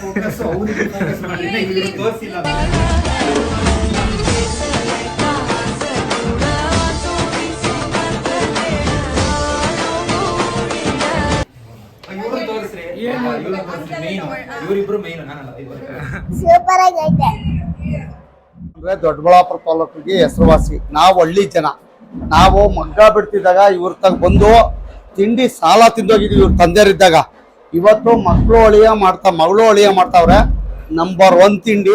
Focus ಅವರಿಗೆ focus ಮಾಡಿದ್ರೆ ಇವ್ರಿಗೆ ತೋರಿಸಿಲ್ಲ. ಇವ್ರು ತೋರಿಸ್ರಿ, ಇವರಿಬ್ರು ಮೈನ್, ನಾನಲ್ಲ. ಸೂಪರ್ ಆಗೈತೆ. ಅಂದ್ರೆ ದೊಡ್ಡಬಳ್ಳಾಪುರ ತಾಲೂಕಿಗೆ ಹೆಸರುವಾಸಿ. ನಾವು ಹಳ್ಳಿ ಜನ. ನಾವು ಮಗ್ಗ ಬಿಡ್ತಿದ್ದಾಗ ಇವ್ರ ತಗ ಬಂದು ತಿಂಡಿ ಸಾಲ ತಿಂದೋಗಿದ್ವಿ ಇವ್ರ ತಂದೆಯರಿದ್ದಾಗ. ಇವತ್ತು ಮಗಳು ಅಳಿಯ ಮಾಡ್ತಾವ್ರೆ. ನಂಬರ್ 1 ತಿಂಡಿ